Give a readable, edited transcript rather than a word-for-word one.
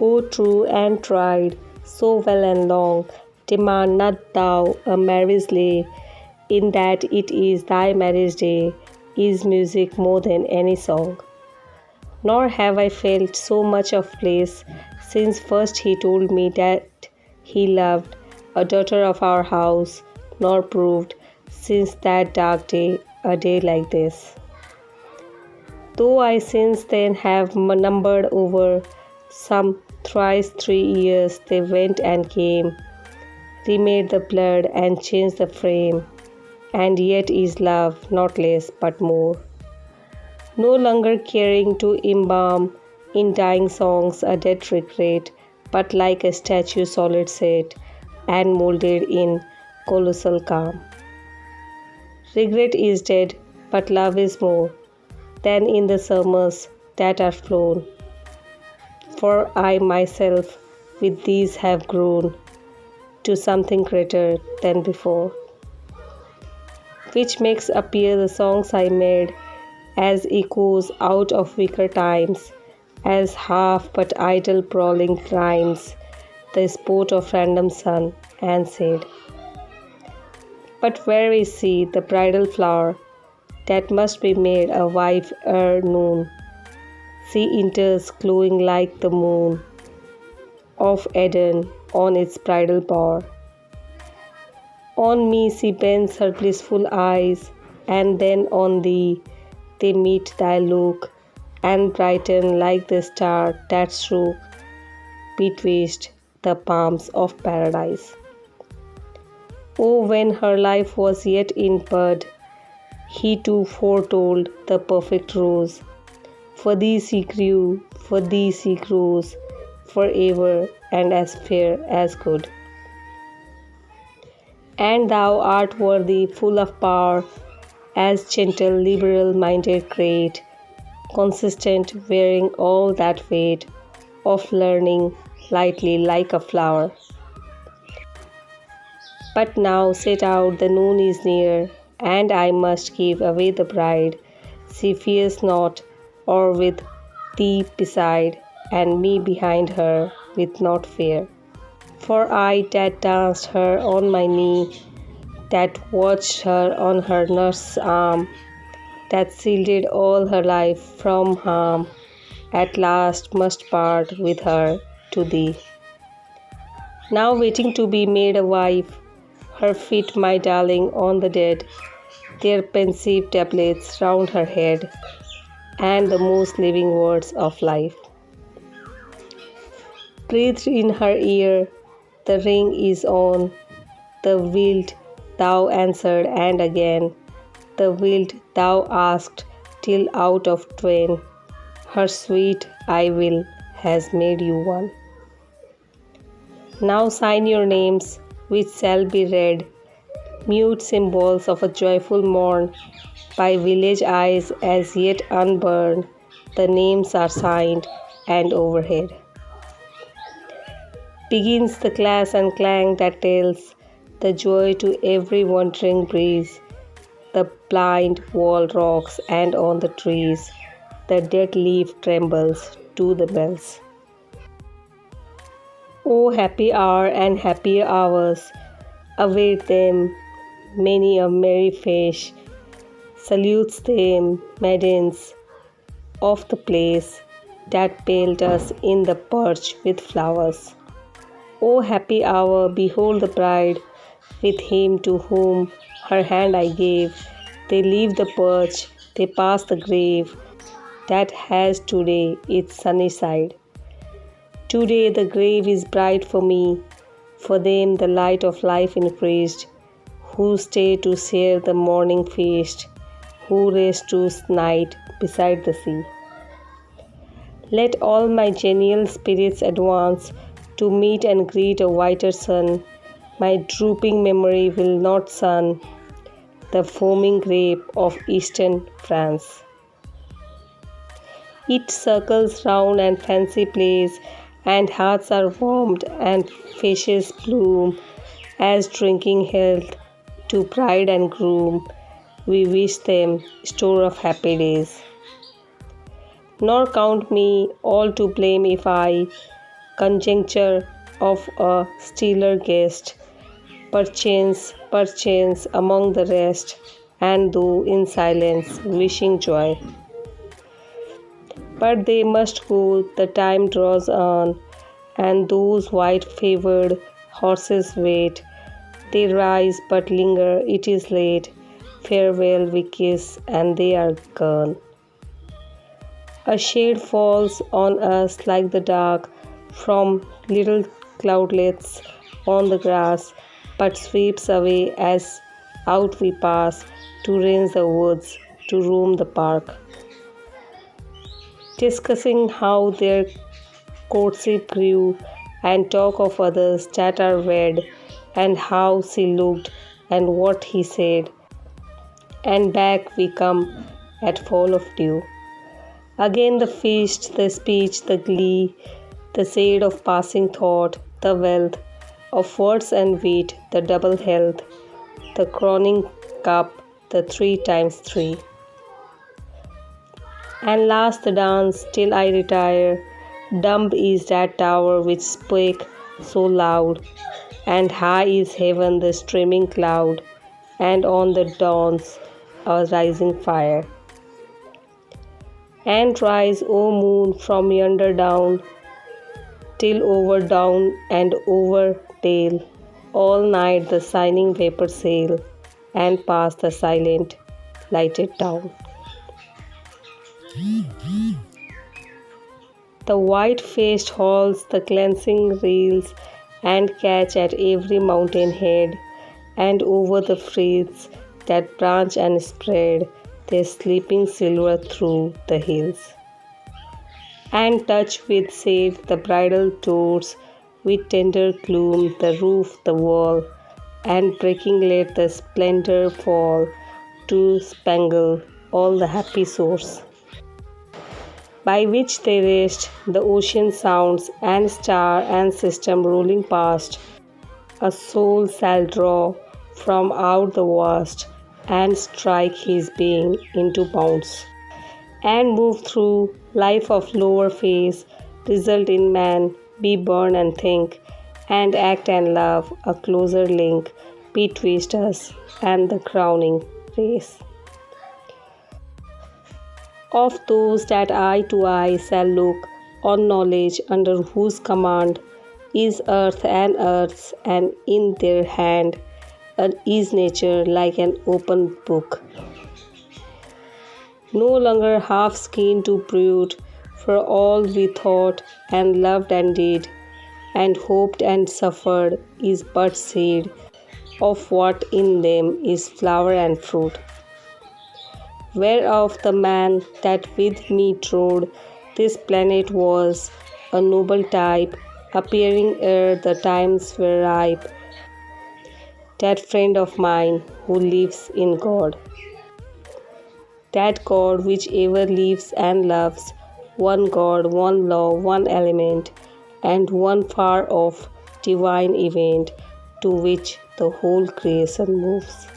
O true and tried, so well and long, demand not thou a marriage lay, in that it is thy marriage day, is music more than any song. Nor have I felt so much of bliss, since first he told me that he loved a daughter of our house, nor proved, since that dark day, a day like this. Though I since then have numbered over some thrice 3 years, they went and came, remade the blood and changed the frame, and yet is love not less but more. No longer caring to embalm in dying songs a dead regret, but like a statue solid set and moulded in colossal calm. Regret is dead, but love is more than in the summers that are flown. For I myself with these have grown to something greater than before, which makes appear the songs I made as echoes out of weaker times, as half but idle brawling rhymes, the sport of random sun and shade. But where is she, the bridal flower, that must be made a wife ere noon? She enters glowing like the moon of Eden on its bridal bower. On me she bends her blissful eyes, and then on thee they meet thy look, and brighten like the star that shook betwixt the palms of paradise. Oh, when her life was yet in bud, he too foretold the perfect rose. For thee she grew, for thee she grows, forever and as fair as good. And thou art worthy, full of power, as gentle, liberal-minded, great, consistent, wearing all that weight of learning lightly like a flower. But now set out, the noon is near, and I must give away the bride. She fears not, or with thee beside, and me behind her, with not fear. For I that danced her on my knee, that watched her on her nurse's arm, that shielded all her life from harm, at last must part with her to thee. Now waiting to be made a wife, her feet, my darling, on the dead, their pensive tablets round her head, and the most living words of life. Breathed in her ear, the ring is on, the wilt thou answered, and again the wilt thou asked, till out of twain her sweet I will has made you one. Now sign your names, which shall be read, mute symbols of a joyful morn, by village eyes as yet unburned, the names are signed, and overhead begins the clash and clang that tells the joy to every wandering breeze. The blind wall rocks, and on the trees the dead leaf trembles to the bells. O happy hour and happier hours await them, many a merry face salutes them, maidens of the place that palled us in the perch with flowers. O happy hour, behold the bride, with him to whom her hand I gave. They leave the perch, they pass the grave, that has today its sunny side. Today the grave is bright for me, for them the light of life increased, who stay to share the morning feast, who rest to night beside the sea. Let all my genial spirits advance to meet and greet a whiter sun. My drooping memory will not sun the foaming grape of eastern France. It circles round and fancy plays, and hearts are warmed and faces bloom, as drinking health to bride and groom, we wish them store of happy days. Nor count me all to blame if I conjuncture of a stellar guest, perchance among the rest, and though in silence, wishing joy. But they must go, the time draws on, and those white-favored horses wait. They rise but linger, it is late. Farewell we kiss, and they are gone. A shade falls on us like the dark from little cloudlets on the grass, but sweeps away as out we pass to range the woods, to roam the park. Discussing how their courtship grew, and talk of others that are wed, and how she looked, and what he said. And back we come at fall of dew. Again the feast, the speech, the glee, the shade of passing thought, the wealth of words and wit, the double health, the crowning cup, the 3 times 3. And last the dance till I retire. Dumb is that tower which spake so loud, and high is heaven the streaming cloud, and on the dawns a rising fire. And rise, O moon, from yonder down, till over down and over dale, all night the shining vapor sail, and pass the silent lighted town. The white-faced halls, the glancing rills, and catch at every mountain head, and over the frieze that branch and spread their sleeping silver through the hills. And touch with shade the bridal doors, with tender gloom the roof, the wall, and breaking let the splendor fall to spangle all the happy shores. By which they rest, the ocean sounds, and star and system rolling past, a soul shall draw from out the vast, and strike his being into bounds, and move through life of lower phase, result in man, be born and think, and act and love, a closer link betwixt us and the crowning race. Of those that eye to eye shall look on knowledge, under whose command is earth and earths, and in their hand is nature like an open book. No longer half skin to brute, for all we thought and loved and did, and hoped and suffered is but seed of what in them is flower and fruit. Whereof the man that with me trod this planet was a noble type, appearing ere the times were ripe, that friend of mine who lives in God. That God which ever lives and loves, one God, one law, one element, and one far off divine event to which the whole creation moves.